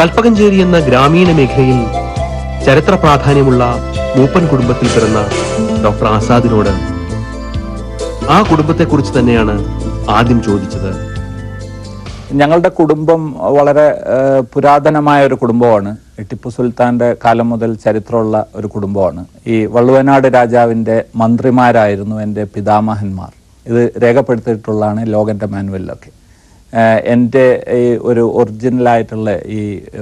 കൽപ്പകഞ്ചേരി എന്ന ഗ്രാമീണ മേഖലയിൽ ചരിത്ര പ്രാധാന്യമുള്ള മൂപ്പൻ കുടുംബത്തിൽ പിറന്ന ഡോക്ടർ ആസാദിനോട് ആ കുടുംബത്തെക്കുറിച്ച് തന്നെയാണ് ആദ്യം ചോദിച്ചത്. ഞങ്ങളുടെ കുടുംബം വളരെ പുരാതനമായ ഒരു കുടുംബമാണ്. ടിപ്പു സുൽത്താന്റെ കാലം മുതൽ ചരിത്രമുള്ള ഒരു കുടുംബമാണ്. ഈ വള്ളുവനാട് രാജാവിന്റെ മന്ത്രിമാരായിരുന്നു എൻ്റെ പിതാമഹന്മാർ. ഇത് രേഖപ്പെടുത്തിയിട്ടുള്ളതാണ് ലോഗന്റെ മാനുവലിലൊക്കെ. എൻ്റെ ഈ ഒരു ഒറിജിനലായിട്ടുള്ള ഈ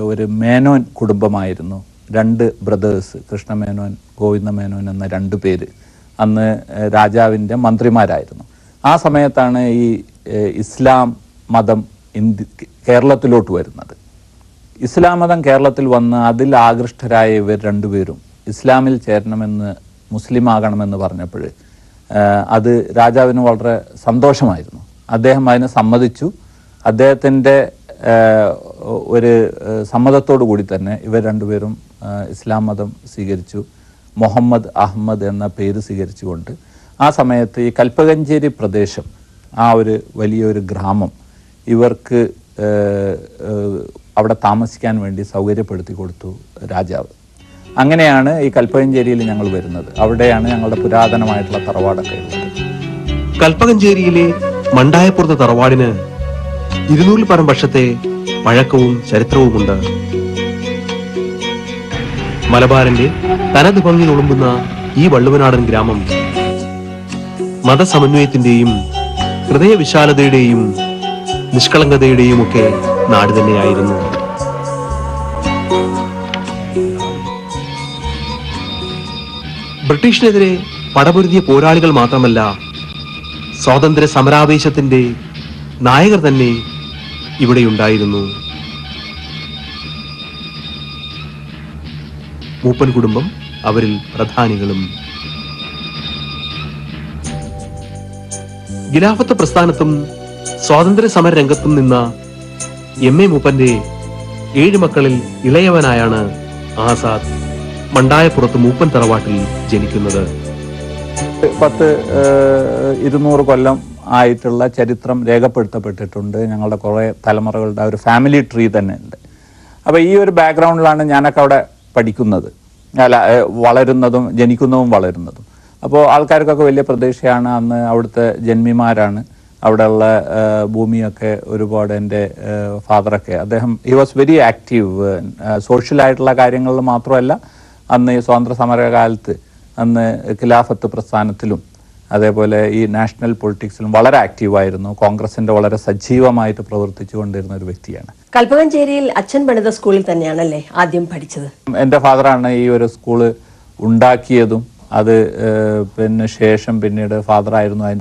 ഒരു മേനോൻ കുടുംബമായിരുന്നു. 2 ബ്രദേഴ്സ്, കൃഷ്ണമേനോൻ, ഗോവിന്ദമേനോൻ എന്ന 2 പേര് അന്ന് രാജാവിൻ്റെ മന്ത്രിമാരായിരുന്നു. ആ സമയത്താണ് ഈ ഇസ്ലാം മതം കേരളത്തിലോട്ട് വരുന്നത്. ഇസ്ലാം മതം കേരളത്തിൽ വന്ന് അതിൽ ആകൃഷ്ടരായ ഇവർ 2 പേരും ഇസ്ലാമിൽ ചേരണമെന്ന്, മുസ്ലിം ആകണമെന്ന് പറഞ്ഞപ്പോൾ അത് രാജാവിന് വളരെ സന്തോഷമായിരുന്നു. അദ്ദേഹം അതിന് സമ്മതിച്ചു. അദ്ദേഹത്തിൻ്റെ ഒരു സമ്മതത്തോടു കൂടി തന്നെ ഇവർ 2 പേരും ഇസ്ലാം മതം സ്വീകരിച്ചു. മുഹമ്മദ് അഹമ്മദ് എന്ന പേര് സ്വീകരിച്ചുകൊണ്ട് ആ സമയത്ത് ഈ കൽപ്പകഞ്ചേരി പ്രദേശം, ആ ഒരു വലിയൊരു ഗ്രാമം ഇവർക്ക് അവിടെ താമസിക്കാൻ വേണ്ടി സൗകര്യപ്പെടുത്തി കൊടുത്തു രാജാവ്. അങ്ങനെയാണ് ഈ കൽപ്പകഞ്ചേരിയിൽ ഞങ്ങൾ വരുന്നത്. അവിടെയാണ് ഞങ്ങളുടെ പുരാതനമായിട്ടുള്ള തറവാടൊക്കെ ഉള്ളത്. കൽപ്പകഞ്ചേരിയിലെ മണ്ടായപ്പുറത്തെ തറവാടിന് 200 പരം വർഷത്തെ പഴക്കവും ചരിത്രവുമുണ്ട്. മലബാറിന്റെ തനത് ഭംഗി ഒളുമ്പുന്ന ഈ വള്ളുവനാടൻ ഗ്രാമം മതസമന്വയത്തിന്റെയും ഹൃദയവിശാലതയുടെയും നിഷ്കളങ്കതയുടെയും ഒക്കെ നാട് തന്നെയായിരുന്നു. ബ്രിട്ടീഷിനെതിരെ പടപൊരുതിയ പോരാളികൾ മാത്രമല്ല, സ്വാതന്ത്ര്യ സമരാവേശത്തിന്റെ നായകർ തന്നെ ഇവിടെയുണ്ടായിരുന്നു. മൂപ്പൻ കുടുംബം അവരിൽ പ്രധാനികളും. ഖിലാഫത്ത് പ്രസ്ഥാനത്തും സ്വാതന്ത്ര്യ സമര രംഗത്തും നിന്ന എം.എ. മൂപ്പന്റെ 7 മക്കളിൽ ഇളയവനായാണ് ആസാദ് മണ്ടായപ്പുറത്ത് മൂപ്പൻ തറവാട്ടിൽ ജനിക്കുന്നത്. 200 കൊല്ലം ആയിട്ടുള്ള ചരിത്രം രേഖപ്പെടുത്തപ്പെട്ടിട്ടുണ്ട്. ഞങ്ങളുടെ കുറേ തലമുറകളുടെ ഒരു ഫാമിലി ട്രീ തന്നെ ഉണ്ട്. അപ്പോൾ ഈ ഒരു ബാക്ക്ഗ്രൗണ്ടിലാണ് ഞാനൊക്കെ അവിടെ പഠിക്കുന്നത്, വളരുന്നതും ജനിക്കുന്നതും വളരുന്നതും. അപ്പോൾ ആൾക്കാർക്കൊക്കെ വലിയ പ്രതീക്ഷയാണ്. അന്ന് അവിടുത്തെ ജന്മിമാരാണ്, അവിടെയുള്ള ഭൂമിയൊക്കെ ഒരുപാട്. എൻ്റെ ഫാദറൊക്കെ അദ്ദേഹം ഹി വാസ് വെരി ആക്റ്റീവ് സോഷ്യലായിട്ടുള്ള കാര്യങ്ങളിൽ മാത്രമല്ല, അന്ന് ഈ സ്വാതന്ത്ര്യ സമര കാലത്ത് അന്ന് ഖിലാഫത്ത് പ്രസ്ഥാനത്തിലും അതേപോലെ ഈ നാഷണൽ പൊളിറ്റിക്സിലും വളരെ ആക്റ്റീവായിരുന്നു. കോൺഗ്രസിന്റെ വളരെ സജീവമായിട്ട് പ്രവർത്തിച്ചു കൊണ്ടിരുന്ന ഒരു വ്യക്തിയാണ്. കൽപ്പകഞ്ചേരിയിൽ അച്ഛൻ പണിത സ്കൂളിൽ തന്നെയാണല്ലേ ആദ്യം പഠിച്ചത്? എൻ്റെ ഫാദറാണ് ഈ ഒരു സ്കൂള് ഉണ്ടാക്കിയതും. അത് പിന്നെ ശേഷം പിന്നീട് ഫാദറായിരുന്നു അതിൻ്റെ